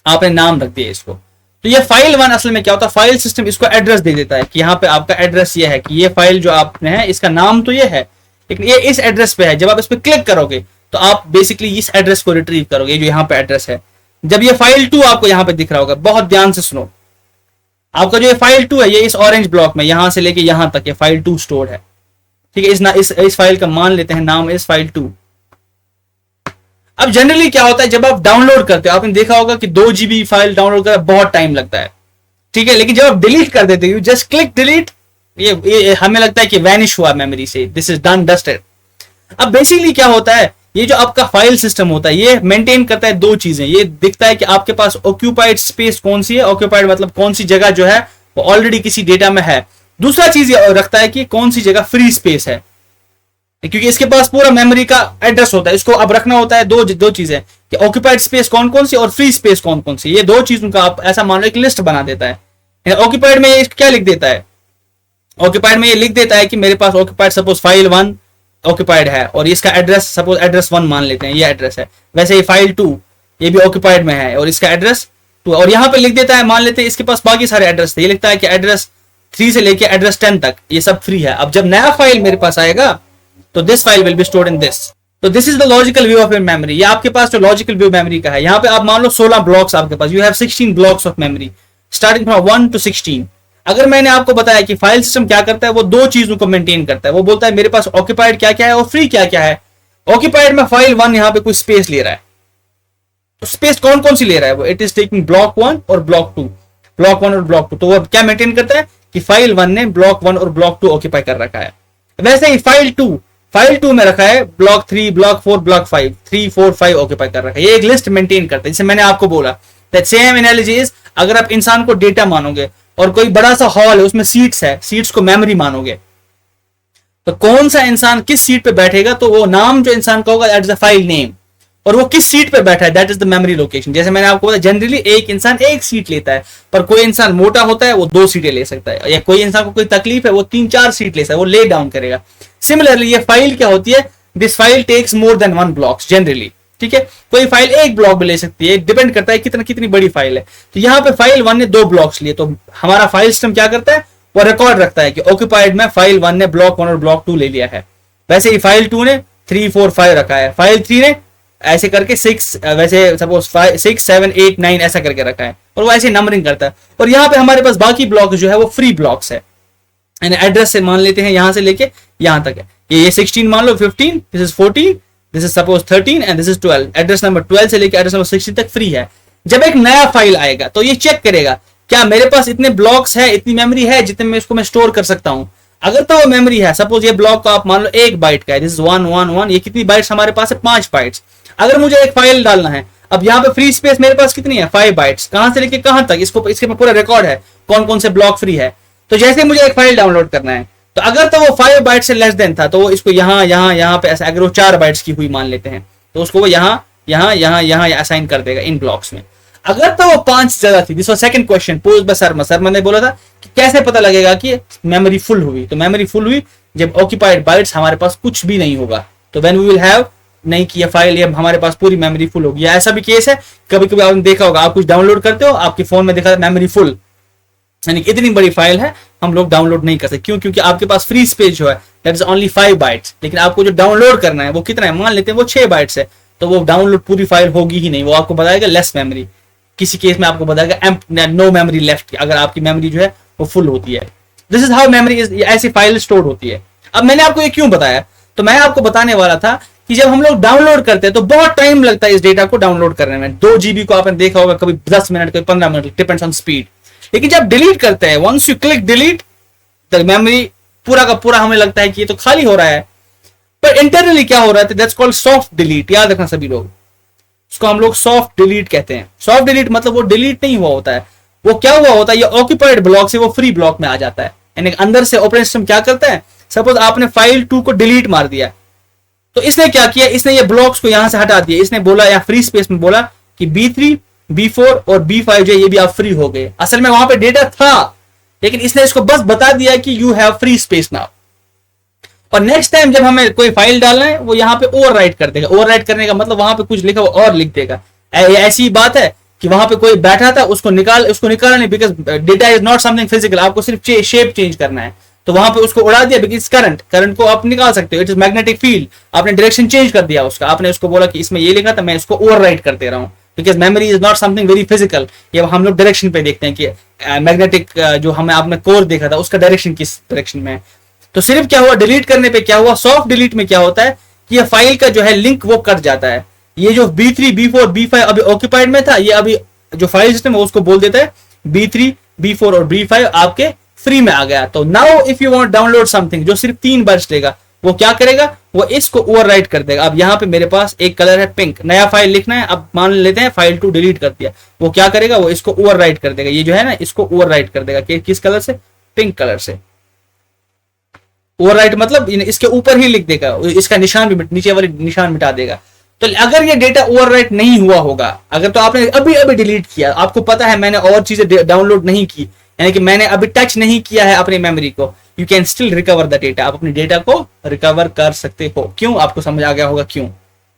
आपने नाम रख दिया इसको, तो ये फाइल 1 असल में क्या होता है, फाइल सिस्टम इसको एड्रेस दे देता है कि यहाँ पे आपका एड्रेस ये है, कि ये फाइल जो आपने है इसका नाम तो ये है, लेकिन ये इस एड्रेस पे है। जब आप इस पे क्लिक करोगे तो आप बेसिकली इस एड्रेस को रिट्रीव करोगे, जो यहाँ पे एड्रेस है। जब ये फाइल 2 आपको यहाँ पे दिख रहा होगा, बहुत ध्यान से सुनो, आपका जो ये फाइल 2 है, ये इस ऑरेंज ब्लॉक में यहां से लेके यहां तक ये फाइल 2 स्टोर्ड है, ठीक है। इस फाइल का मान लेते हैं नाम इस फाइल 2। अब जनरली क्या होता है, जब आप डाउनलोड करते हो, आपने देखा होगा कि 2 GB फाइल डाउनलोड करना बहुत टाइम लगता है, ठीक है। लेकिन जब आप डिलीट कर देते हो, जस्ट क्लिक डिलीट, ये हमें लगता है कि वैनिश हुआ मेमोरी से, दिस इज डन डस्टेड। अब बेसिकली क्या होता है, ये जो आपका फाइल सिस्टम होता है, ये मेंटेन करता है 2 चीजें। ये दिखता है कि आपके पास ऑक्यूपाइड स्पेस कौन सी है, ऑक्यूपाइड मतलब कौन सी जगह जो है वो ऑलरेडी किसी डेटा में है। दूसरा चीज ये रखता है कि कौन सी जगह फ्री स्पेस है, क्योंकि इसके पास पूरा मेमोरी का एड्रेस होता है। इसको अब रखना होता है दो चीजें, कि ऑक्यूपाइड स्पेस कौन कौन सी और फ्री स्पेस कौन कौन सी। ये 2 चीजों का आप ऐसा मान लो एक लिस्ट बना देता है। ऑक्यूपाइड में ये क्या लिख देता है, ऑक्यूपाइड में ये लिख देता है कि मेरे पास ऑक्यूपाइड सपोज फाइल 1 ऑक्यूपाइड है, और इसका एड्रेस सपोज एड्रेस 1 मान लेते हैं, ये एड्रेस है। वैसे ये फाइल 2 ये भी ऑक्यूपाइड में है, और इसका एड्रेस 2, और यहाँ पे लिख देता है, मान लेते हैं इसके पास बाकी सारे एड्रेस थे, ये लिखता है कि एड्रेस 3 से लेके एड्रेस 10 तक ये सब फ्री है। अब जब नया फाइल मेरे पास आएगा तो this file will be stored in this. तो this is the logical view of your memory. ये आपके पास जो लॉजिकल व्यू मेमोरी का है, यहाँ पे आप मान लो 16 ब्लॉक्स आपके पास, you have 16 blocks of memory starting from 1 to 16। अगर मैंने आपको बताया कि फाइल सिस्टम क्या करता है, वो 2 चीजों को मेंटेन करता है। वो बोलता है मेरे पास ऑक्यूपाइड क्या क्या है और फ्री क्या क्या है। ऑक्यूपाइड में फाइल 1 यहाँ पे कुछ स्पेस ले रहा है, तो स्पेस कौन कौन सी ले रहा है वो, इट इज टेकिंग ब्लॉक 1 और ब्लॉक 2, ब्लॉक 1 और ब्लॉक 2। तो वो क्या मेंटेन करता है कि फाइल 1 ने ब्लॉक 1 और ब्लॉक 2 ऑक्यूपाई कर रखा है। वैसे ही फाइल 2 में रखा है ब्लॉक 3, ब्लॉक 4, ब्लॉक 5, 3, 4, 5 ऑक्यूपाई कर रखा है। ये एक लिस्ट मेंटेन करता है। जैसे मैंने आपको बोला दैट सेम एनालॉजी इज, अगर आप इंसान को डेटा मानोगे और कोई बड़ा सा हॉल है, उसमें सीट्स है, सीट्स को मेमोरी मानोगे, तो कौन सा इंसान किस सीट पे बैठेगा, तो वो नाम जो इंसान का होगा that is the file name, और वो किस सीट पे बैठा है that is the memory location. जैसे मैंने आपको बताया जनरली एक इंसान एक सीट लेता है, पर कोई इंसान मोटा होता है वो 2 सीटें ले सकता है, या कोई इंसान को कोई तकलीफ है वो 3-4 सीट ले सकता है, वो ले डाउन करेगा। सिमिलरली ये फाइल क्या होती है, this file takes more than 1 blocks generally, ठीक है। कोई फाइल एक ब्लॉक भी ले सकती है, डिपेंड करता है कितनी बड़ी फाइल है। तो यहाँ पे फाइल 1 ने 2 ब्लॉक्स लिए, तो हमारा फाइल सिस्टम क्या करता है, वो रिकॉर्ड रखता है कि ऑक्यूपाइड में फाइल 1 ने ब्लॉक 1 और ब्लॉक 2 ले लिया है। वैसे ही फाइल 2 ने 3, 4, 5 रखा है, फाइल 3 ने ऐसे करके 6, वैसे सपोज 6, 7, 8, 9 ऐसा करके रखा है, और वो ऐसे नंबरिंग करता है। और यहाँ पे हमारे पास बाकी ब्लॉक जो है वो फ्री ब्लॉक्स है, यानी एड्रेस से मान लेते हैं यहां से लेके यहां तक है, ये 16 मान लो, 15, this is 14, this is suppose 13 and this is 12। Address number 12 से लेके एड्रेस नंबर 16 तक फ्री है। जब एक नया फाइल आएगा तो ये चेक करेगा क्या मेरे पास इतने ब्लॉक्स है, इतनी मेमोरी है जितने में इसको मैं स्टोर कर सकता हूं। अगर तो वो मेमोरी है, सपोज ये ब्लॉक का आप मान लो 1 बाइट का है, दिस इज 1, 1, 1, ये कितनी बाइट्स हमारे पास है, 5 बाइट्स। अगर मुझे एक फाइल डालना है, अब यहाँ पे फ्री स्पेस मेरे पास कितनी है, 5 बाइट्स, कहां से लेके कहां तक, इसके पूरा रिकॉर्ड है कौन कौन से ब्लॉक फ्री है। तो जैसे मुझे एक फाइल डाउनलोड करना है, तो अगर तो वो 5 बाइट से लेस देन था तो वो इसको यहाँ पे ऐसा, अगर वो 4 बाइट्स की हुई मान लेते हैं तो उसको वो यहाँ असाइन कर देगा इन ब्लॉक्स में। अगर तो वो 5 ज्यादा थी, this was second question pose by Sharma ने बोला था कि कैसे पता लगेगा कि मेमोरी फुल हुई। तो मेमोरी फुल हुई जब ऑक्यूपाइड बाइट्स हमारे पास कुछ भी नहीं होगा, तो व्हेन वी विल हैव नहीं कि ये फाइल, ये हमारे पास पूरी मेमोरी फुल होगी। ऐसा भी केस है, कभी कभी आपने देखा होगा, आप कुछ डाउनलोड करते हो, आपके फोन में देखा मेमोरी फुल, यानी कि इतनी बड़ी फाइल है हम लोग डाउनलोड नहीं कर सकते। क्यों? क्योंकि आपके पास फ्री स्पेस जो है दैट इज ओनली 5 बाइट्स, लेकिन आपको जो डाउनलोड करना है वो कितना है, मान लेते हैं वो 6 बाइट्स है, तो वो डाउनलोड पूरी फाइल होगी ही नहीं, वो आपको बताएगा लेस मेमोरी। किसी केस में आपको बताएगा नो मेमोरी लेफ्ट, अगर आपकी मेमोरी जो है वो फुल होती है। This is how memory is, ऐसी फाइल स्टोर होती है। अब मैंने आपको ये क्यों बताया, तो मैं आपको बताने वाला था कि जब हम लोग डाउनलोड करते हैं तो बहुत टाइम लगता है इस डेटा को डाउनलोड करने में। 2 GB को आपने देखा होगा, कभी 10 मिनट, कभी 15 मिनट, डिपेंड्स ऑन स्पीड। लेकिन जब डिलीट करते हैं, once you click delete, the memory पूरा का पूरा हमें लगता है कि ये तो खाली हो रहा है, पर इंटरनली क्या हो रहा है, दैट्स कॉल्ड सॉफ्ट डिलीट। याद रखना सभी लोग, उसको हम लोग सॉफ्ट डिलीट कहते हैं। सॉफ्ट डिलीट मतलब वो डिलीट नहीं हुआ होता है, वो क्या हुआ होता है, ये ऑक्यूपाइड ब्लॉक से वो फ्री ब्लॉक में आ जाता है। यानी अंदर से ऑपरेटिंग सिस्टम क्या करता है, सपोज आपने फाइल 2 को डिलीट मार दिया, तो इसने क्या किया, इसने ये ब्लॉक्स को यहां से हटा दिया। इसने बोला या फ्री स्पेस में बोला कि B3, B4 और B5 जो ये भी आप फ्री हो गए। असल में वहां पे डेटा था, लेकिन इसने इसको बस बता दिया कि you have free space now. और नेक्स्ट टाइम जब हमें कोई फाइल डालना है, वो यहाँ पे ओवरराइट कर देगा। ओवरराइट करने का मतलब वहां पे कुछ लिखा वो और लिख देगा। ऐसी बात है कि वहां पे कोई बैठा था, उसको निकाला नहीं, because data is not something physical, आपको सिर्फ शेप चेंज करना है, तो वहां पे उसको उड़ा दिया। बिकॉज करंट को आप निकाल सकते हो, इट इज मैग्नेटिक फील्ड, आपने डायरेक्शन चेंज कर दिया उसका, आपने उसको बोला कि इसमें ये लिखा था, मैं इसको ओवरराइट कर दे रहा हूँ। Because memory is not something very physical, ये हम लोग डायरेक्शन पे देखते हैं कि मैग्नेटिक जो हमें आपने कोर देखा था उसका डायरेक्शन किस डायरेक्शन में है। तो सिर्फ क्या हुआ, डिलीट करने पे क्या हुआ, सॉफ्ट डिलीट में क्या होता है कि ये फाइल का जो है लिंक वो कट जाता है। ये जो B3, B4, B5 अभी ऑक्यूपाइड में था, ये अभी जो फाइल सिस्टम है उसको बोल देता है B3, B4 और B5 आपके फ्री में आ गया। तो now if you want download something जो सिर्फ 3 बाइट्स लेगा, वो क्या करेगा, वो इसको ओवरराइट कर देगा। अब यहाँ पे मेरे पास एक कलर है पिंक, नया फाइल लिखना है, अब मान लेते हैं फाइल 2 डिलीट कर दिया, वो क्या करेगा, वो इसको ओवरराइट कर देगा। ये जो है ना, इसको ओवरराइट कर देगा किस कलर से, पिंक कलर से। ओवरराइट मतलब इसके ऊपर ही लिख देगा, इसका निशान भी नीचे वाले निशान मिटा देगा। तो अगर ये डेटा ओवरराइट नहीं हुआ होगा, अगर तो आपने अभी अभी डिलीट किया, आपको पता है मैंने और चीजें डाउनलोड नहीं की, यानी कि मैंने अभी टच नहीं किया है अपनी मेमोरी को, you can still recover the data, आप अपने डेटा को रिकवर कर सकते हो। क्यों? आपको समझ आ गया होगा क्यों,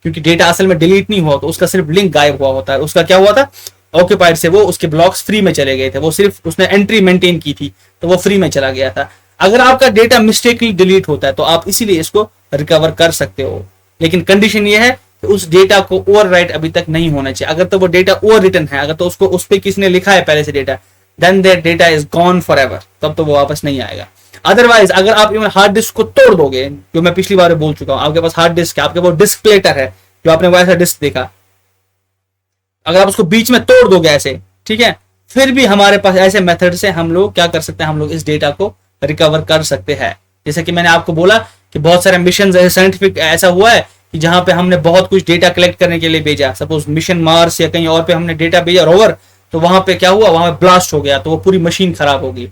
क्योंकि डेटा असल में डिलीट नहीं हुआ, तो उसका सिर्फ लिंक गायब हुआ होता है। उसका क्या हुआ था, ऑक्यूपाइड से वो उसके ब्लॉक्स फ्री में चले गए थे, वो सिर्फ उसने एंट्री मेंटेन की थी तो वो फ्री में चला गया था। अगर आपका डेटा मिस्टेकली डिलीट होता है तो आप इसीलिए इसको रिकवर कर सकते हो, लेकिन कंडीशन ये है कि उस डेटा को ओवरराइट अभी तक नहीं होना चाहिए। अगर तो वो डेटा ओवर रिटन है, अगर तो उसको उस पर किसने लिखा है पहले से data, then that data is gone forever, तब तो वो वापस नहीं आएगा। अदरवाइज अगर आप इवन हार्ड डिस्क को तोड़ दोगे, जो मैं पिछली बार बोल चुका हूं, आपके पास हार्ड डिस्क है, आपके पास डिस्क प्लेटर है, जो आपने वैसा डिस्क देखा, अगर आप उसको बीच में तोड़ दोगे ऐसे, ठीक है, फिर भी हमारे पास ऐसे मेथड से हम लोग क्या कर सकते हैं, हम लोग इस डेटा को रिकवर कर सकते हैं। जैसे कि मैंने आपको बोला कि बहुत सारे मिशन साइंटिफिक ऐसा हुआ है कि जहां पे हमने बहुत कुछ डेटा कलेक्ट करने के लिए भेजा, सपोज मिशन मार्स या कहीं और पे हमने डेटा भेजा, रोवर, तो वहां पे क्या हुआ, वहां पे ब्लास्ट हो गया, तो वो पूरी मशीन खराब होगी।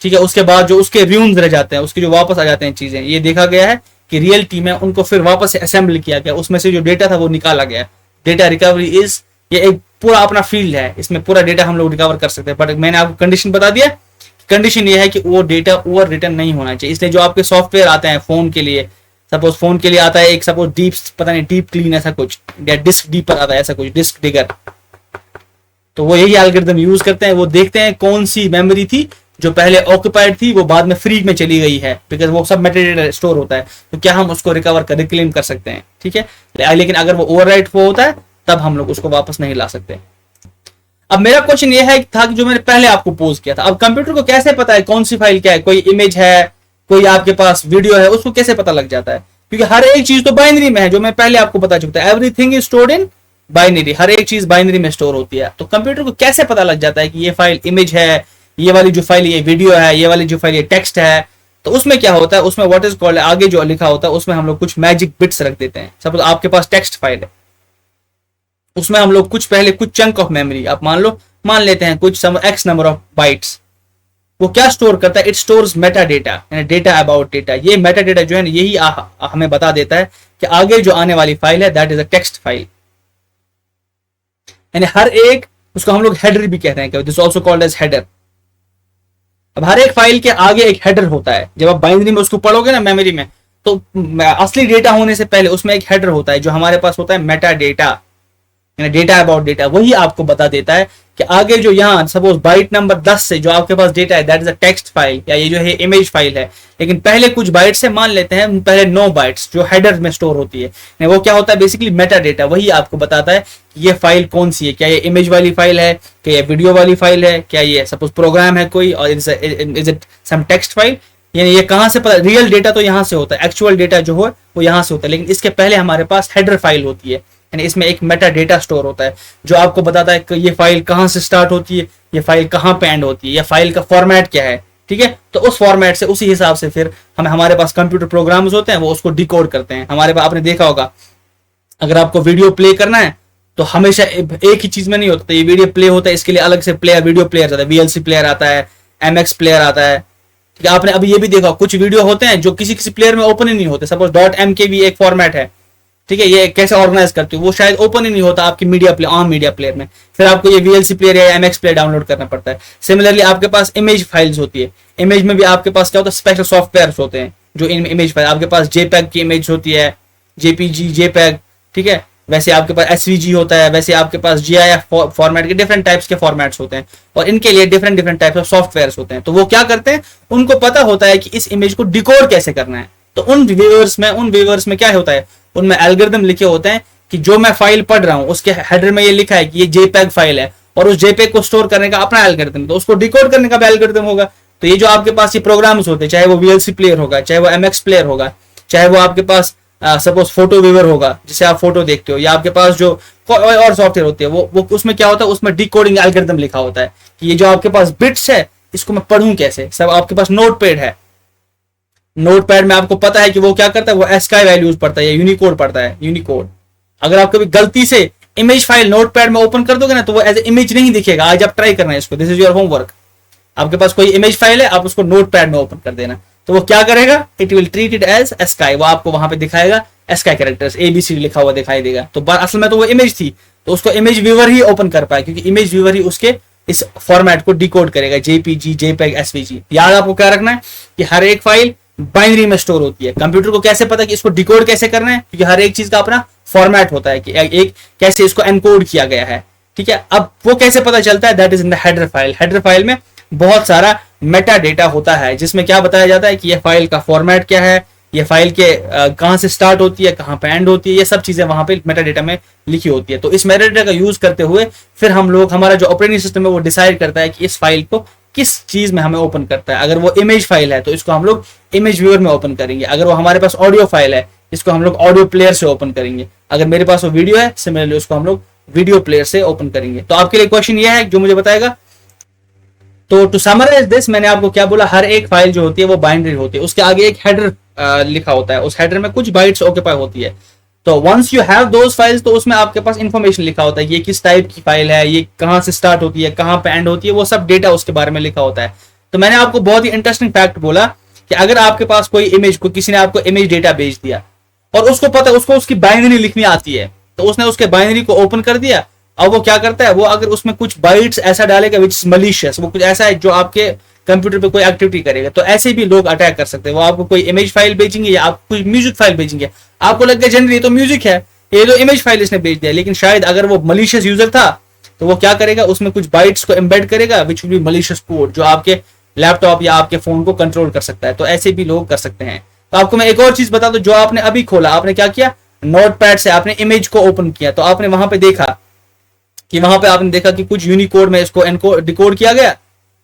ठीक है, उसके बाद जो उसके रूम्स रह जाते हैं, उसके जो वापस आ जाते हैं चीजें, ये देखा गया है कि रियल टीम है, उनको फिर वापस से असेंबल किया गया, उसमें से जो डेटा था वो निकाला गया। डेटा रिकवरी इज, ये एक पूरा अपना फील्ड है, इसमें पूरा डेटा हम लोग रिकवर कर सकते हैं। बट मैंने आपको कंडीशन बता दिया, कंडीशन ये है कि वो डेटा ओवर रिटर्न नहीं होना चाहिए। इसलिए जो आपके सॉफ्टवेयर आते हैं फोन के लिए, सपोज फोन के लिए आता है एक, सपोज डीप, पता नहीं डीप क्लीन ऐसा कुछ, या डिस्क डीपर आता है ऐसा कुछ, डिस्क डिगर, तो वो यही एल्गोरिथम यूज करते हैं। वो देखते हैं कौन सी मेमोरी थी जो पहले ऑक्यूपाइड थी, वो बाद में फ्री में चली गई है, बिकॉज वो सब मेटाडेटा स्टोर होता है, तो क्या हम उसको रिकवर कर रिक्लेम कर सकते हैं। ठीक है, लेकिन अगर वो ओवरराइट हो होता है तब हम लोग उसको वापस नहीं ला सकते। अब मेरा क्वेश्चन ये है था कि जो मैंने पहले आपको पोज किया था, अब कंप्यूटर को कैसे पता है कौन सी फाइल क्या है, कोई इमेज है, कोई आपके पास वीडियो है, उसको कैसे पता लग जाता है, क्योंकि हर एक चीज तो बाइनरी में है, जो मैं पहले आपको बता चुका था, everything is stored in binary, हर एक चीज बाइनरी में स्टोर होती है। तो कंप्यूटर को कैसे पता लग जाता है कि ये फाइल इमेज है, ये वाली जो फाइल ये वीडियो है, ये वाली जो फाइल ये टेक्स्ट है। तो उसमें क्या होता है, उसमें व्हाट इज कॉल्ड, आगे जो लिखा होता है उसमें हम लोग कुछ मैजिक बिट्स रख देते हैं। सपोज आपके पास टेक्स्ट फाइल है, उसमें हम लोग कुछ पहले कुछ चंक ऑफ मेमोरी, आप मान लेते हैं कुछ एक्स नंबर ऑफ बाइट्स, वो क्या स्टोर करता है, it stores Meta data, data about data. ये मेटा डेटा जो है ना, यही हमें बता देता है कि आगे जो आने वाली फाइल है that is a text file. यानी हर एक, उसको हम लोग हेडर भी कहते हैं, this also called as header. अब हर एक फाइल के आगे एक हेडर होता है, जब आप बाइनरी में उसको पढ़ोगे ना मेमोरी में, तो असली डेटा होने से पहले उसमें एक हेडर होता है जो हमारे पास होता है Meta data, data about data. वही आपको बता देता है कि आगे जो यहाँ सपोज बाइट नंबर 10 से जो आपके पास डेटा है that is a text file, या ये जो है इमेज फाइल है, लेकिन पहले कुछ बाइट से मान लेते हैं, पहले 9 बाइट्स जो हेडर में स्टोर होती है, वो क्या होता है बेसिकली मेटा डेटा। वही आपको बताता है कि ये फाइल कौन सी है, क्या ये इमेज वाली फाइल है, क्या ये वीडियो वाली फाइल है, क्या ये सपोज प्रोग्राम है कोई, और is it some text file. यानी ये कहाँ से पता, रियल डेटा तो यहाँ से होता है, एक्चुअल डेटा जो है वो यहाँ से होता है, लेकिन इसके पहले हमारे पास हेडर फाइल होती है, यानी इसमें एक मेटा डेटा स्टोर होता है जो आपको बताता है कि ये फाइल कहाँ से स्टार्ट होती है, ये फाइल कहाँ पे एंड होती है, ये फाइल का फॉर्मेट क्या है। ठीक है, तो उस फॉर्मेट से, उसी हिसाब से फिर हमारे पास कंप्यूटर प्रोग्राम्स होते हैं, वो उसको डिकोड करते हैं। हमारे पास आपने देखा होगा, अगर आपको वीडियो प्ले करना है तो हमेशा एक ही चीज में नहीं होता, तो ये वीडियो प्ले होता है, इसके लिए अलग से प्लेयर, वीडियो प्लेयर आता है, VLC प्लेयर आता है, MX प्लेयर आता है। ठीक है, आपने अभी ये भी देखा कुछ वीडियो होते हैं जो किसी किसी प्लेयर में ओपन ही नहीं होते, सपोज .mkv एक फॉर्मेट है। ठीक है, ये कैसे ऑर्गेनाइज करते हो, वो शायद ओपन ही नहीं होता आपकी media player, on media player में, फिर आपको ये VLC प्लेयर या MX प्लेयर डाउनलोड करना पड़ता है। सिमिलरली आपके पास इमेज फाइल्स होती है, इमेज में भी आपके पास क्या होता है, स्पेशल सॉफ्टवेयर होते हैं जो इन इमेज फाइल, आपके पास JPEG की इमेज होती है, JPG, JPEG। ठीक है, वैसे आपके पास SVG होता है, वैसे आपके पास GIF फॉर्मेट के डिफरेंट टाइप्स के फॉर्मेट्स होते हैं, और इनके लिए different different types of software होते हैं। तो वो क्या करते हैं, उनको पता होता है कि इस इमेज को डिकोड कैसे करना है। तो उन व्यूअर्स में क्या होता है, उनमें एल्गोरिथम लिखे होते हैं कि जो मैं फाइल पढ़ रहा हूं उसके हेडर में ये लिखा है कि ये JPEG फाइल है, और उस JPEG को स्टोर करने का अपना एल्गोरिथम, तो उसको डिकोड करने का भी एल्गोरिथम होगा। तो ये जो आपके पास ये प्रोग्राम्स होते हैं, चाहे वो VLC प्लेयर होगा, चाहे वो MX प्लेयर होगा, चाहे वो आपके पास सपोज फोटो व्यूअर होगा जिसे आप फोटो देखते हो, या आपके पास जो और सॉफ्टवेयर होती है, वो उसमें क्या होता है, उसमें डिकोडिंग एल्गोरिथम लिखा होता है कि ये जो आपके पास बिट्स है इसको मैं पढ़ूं कैसे। सब आपके पास नोटपैड है, नोटपैड में आपको पता है कि वो क्या करता है, वो ASCII वैल्यूज पढ़ता है या यूनिकोड पढ़ता है, यूनिकोड। अगर आप कभी गलती से इमेज फाइल नोटपैड में ओपन कर दोगे ना, तो वो एज ए इमेज नहीं दिखेगा। आज आप ट्राई करना है इसको, दिस इज योर होमवर्क। आपके पास कोई इमेज फाइल है, आप उसको नोटपैड में ओपन कर देना, तो वो क्या करेगा, it will treat it as ASCII, वो आपको वहां पे दिखाएगा ASCII कैरेक्टर्स ABCD लिखा हुआ दिखाई देगा। तो असल में तो वो इमेज थी, तो उसको इमेज व्यूअर ही ओपन कर पाए, क्योंकि इमेज व्यूअर ही उसके इस फॉर्मेट को डिकोड करेगा, JPG, JPEG, SVG। याद आपको क्या रखना है कि हर एक फाइल बाइनरी में स्टोर होती है। कंप्यूटर को कैसे पता कि इसको डिकोड कैसे करना है, क्योंकि हर एक चीज का अपना फॉर्मेट होता है कि एक कैसे इसको एनकोड किया गया है। ठीक है, अब वो कैसे पता चलता है, that is in the header file. Header file में बहुत सारा मेटा डेटा होता है, जिसमें क्या बताया जाता है कि ये फाइल का फॉर्मेट क्या है, ये फाइल के कहाँ से स्टार्ट होती है, कहाँ पे एंड होती है, ये सब चीजें वहां पे मेटा डेटा में लिखी होती है। तो इस मेटा डेटा का यूज करते हुए फिर हम लोग, हमारा जो ऑपरेटिंग सिस्टम है वो डिसाइड करता है कि इस फाइल को किस चीज में हमें ओपन करता है। अगर वो इमेज फाइल है तो इसको हम लोग इमेज व्यूअर में ओपन करेंगे, अगर वो हमारे पास ऑडियो फाइल है इसको हम लोग ऑडियो प्लेयर से ओपन करेंगे, अगर मेरे पास वो वीडियो है सिमिलरली उसको हम लोग वीडियो प्लेयर से ओपन करेंगे। तो आपके लिए क्वेश्चन ये है जो मुझे बताएगा। तो टू समराइज दिस, मैंने आपको क्या बोला, हर एक फाइल जो होती है वो बाइनरी होती है, उसके आगे एक हेडर लिखा होता है, उस हेडर में कुछ बाइट्स ऑक्यूपाई होती है। तो once you have those files, तो उसमें आपके पास इंफॉर्मेशन लिखा होता है, ये किस टाइप की फाइल है, ये कहाँ से स्टार्ट होती है, कहाँ पे एंड होती है, वो सब डेटा उसके बारे में लिखा होता है। तो मैंने आपको बहुत ही इंटरेस्टिंग फैक्ट बोला कि अगर आपके पास कोई इमेज को किसी ने आपको इमेज डेटा भेज दिया और उसको पता है उसको उसकी बाइनरी लिखनी आती है, तो उसने उसके बाइनरी को ओपन कर दिया। अब वो क्या करता है, वो अगर उसमें कुछ बाइट्स ऐसा डालेगा विच इज मलिशियस, वो कुछ ऐसा है जो आपके कंप्यूटर पे कोई एक्टिविटी करेगा, तो ऐसे भी लोग अटैक कर सकते हैं। वो आपको कोई इमेज फाइल भेजेंगे या आपको कोई म्यूजिक फाइल भेजेंगे, आपको लगेगा जनरली ये तो म्यूजिक है, ये तो इमेज फाइल इसने भेज दिया, लेकिन शायद अगर वो मलिशियस यूजर था तो वो क्या करेगा, उसमें कुछ बाइट्स को एम्बेड करेगा which will be malicious code, जो आपके लैपटॉप या आपके फोन को कंट्रोल कर सकता है। तो ऐसे भी लोग कर सकते हैं। तो आपको मैं एक और चीज बता दूं, जो आपने अभी खोला, आपने क्या किया, नोटपैड से आपने इमेज को ओपन किया, तो आपने वहां पे देखा कि वहां पे आपने देखा कि कुछ यूनिकोड में इसको एनकोड डिकोड किया गया,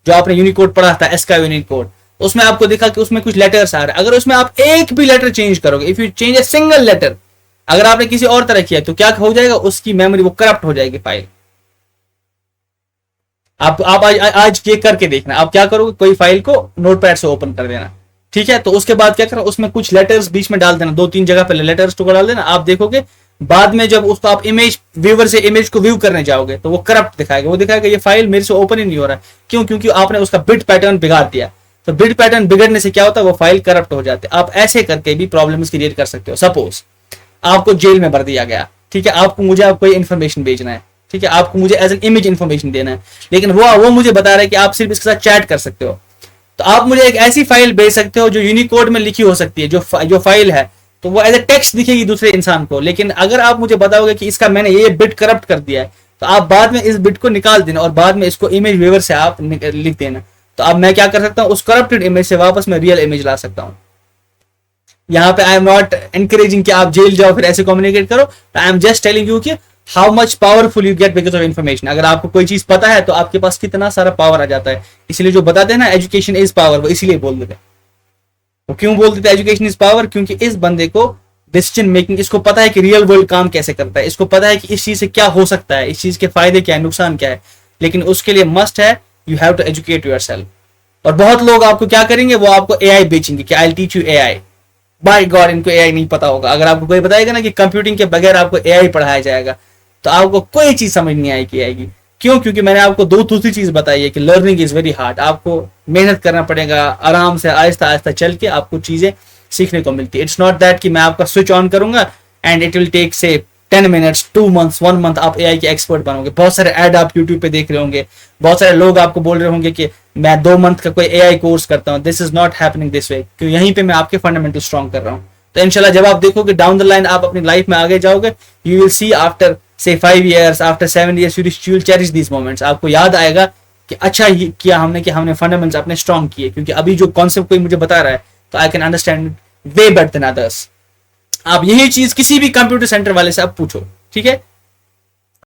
जो आपने यूनिकोड पढ़ा था, एस्का यूनिकोड, उसमें आपको देखा कि उसमें कुछ लेटर्स आ रहे हैं। अगर उसमें आप एक भी लेटर चेंज करोगे, if you change a single letter, अगर आपने किसी और तरह किया तो क्या हो जाएगा, उसकी मेमोरी वो करप्ट हो जाएगी फाइल। आप आज ये करके देखना, आप क्या करोगे, कोई फाइल को नोटपैड से ओपन कर देना, ठीक है। तो उसके बाद क्या करना, उसमें कुछ लेटर्स बीच में डाल देना, 2-3 जगह पे लेटर्स को डाल देना। आप देखोगे बाद में जब उसको आप इमेज व्यूवर से इमेज को व्यू करने जाओगे तो वो करप्ट दिखाएगा, वो दिखाएगा ये फाइल मेरे से ओपन ही नहीं हो रहा है। क्यों? क्योंकि आपने उसका बिट पैटर्न बिगाड़ दिया। तो बिट पैटर्न बिगड़ने से क्या होता है, वो फाइल करप्ट हो जाते हैं। आप ऐसे करके भी प्रॉब्लम्स क्रिएट कर सकते हो। सपोज आपको जेल में भर दिया गया, ठीक है, आपको मुझे आप कोई इन्फॉर्मेशन भेजना है, ठीक है, आपको मुझे एज एन इमेज इन्फॉर्मेशन देना है, लेकिन वो मुझे बता रहा है कि आप सिर्फ इसके साथ चैट कर सकते हो। तो आप मुझे एक ऐसी फाइल भेज सकते हो जो यूनिकोड में लिखी हो सकती है, जो फाइल है तो वो एज ए टेक्स्ट दिखेगी दूसरे इंसान को। लेकिन अगर आप मुझे बताओगे कि इसका मैंने ये बिट करप्ट कर दिया है, तो आप बाद में इस बिट को निकाल देना और बाद में इसको इमेज व्यूअर से आप लिख देना। तो अब मैं क्या कर सकता हूँ, उस करप्टेड इमेज से वापस मैं रियल इमेज ला सकता हूँ। यहाँ पे आई एम नॉट एनकरेजिंग कि आप जेल जाओ फिर ऐसे कम्युनिकेट करो। I am just telling you कि how much powerful you get because of information. अगर आपको कोई चीज पता है तो आपके पास कितना सारा पावर आ जाता है। इसलिए जो बताते हैं ना एजुकेशन इज पावर, वो इसीलिए बोल देते हैं। वो क्यों बोल देते एजुकेशन इज पावर? क्योंकि इस बंदे को डिसीजन मेकिंग, इसको पता है कि रियल वर्ल्ड काम कैसे करता है, इसको पता है कि इस चीज से क्या हो सकता है, इस चीज के फायदे क्या है, नुकसान क्या है। लेकिन उसके लिए मस्ट है you have to educate yourself. और बहुत लोग आपको क्या करेंगे, वो आपको एआई बेचेंगे कि I will teach you AI. By God, इनको एआई नहीं पता होगा। अगर आपको कोई बताएगा ना कि कंप्यूटिंग के बगैर आपको एआई पढ़ाया जाएगा, तो आपको कोई चीज समझ नहीं आएगी। क्यों? क्योंकि मैंने आपको दूसरी चीज बताई है कि लर्निंग इज वेरी हार्ड। आपको मेहनत करना पड़ेगा, आराम से आहिस्ता आहिस्ता चल के आपको चीजें सीखने को मिलती है। इट्स नॉट दैट कि मैं आपका स्विच ऑन करूंगा एंड इट विल टेक से 10 मिनट्स, 2 मंथ्स, 1 मंथ आप एआई के एक्सपर्ट बनोगे। बहुत सारे ऐड आप यूट्यूब पे देख रहे होंगे, बहुत सारे लोग आपको बोल रहे होंगे कि मैं 2 मंथ का कोई एआई कोर्स करता हूँ। This is not happening this way, क्योंकि यहीं पे मैं आपके फंडामेंटल स्ट्रॉन्ग कर रहा हूँ। तो इंशाल्लाह जब आप देखोगे डाउन द लाइन, आप अपनी लाइफ में आगे जाओगे, यू विल सी आफ्टर से 5 years, after 7 years, you will cherish these moments। आपको याद आएगा कि अच्छा किया हमने कि हमने फंडामेंटल्स अपने स्ट्रॉन्ग किए, क्योंकि अभी जो कॉन्सेप्ट कोई मुझे बता रहा है तो I can understand way better than others. आप यही चीज किसी भी कंप्यूटर सेंटर वाले से आप पूछो, ठीक है।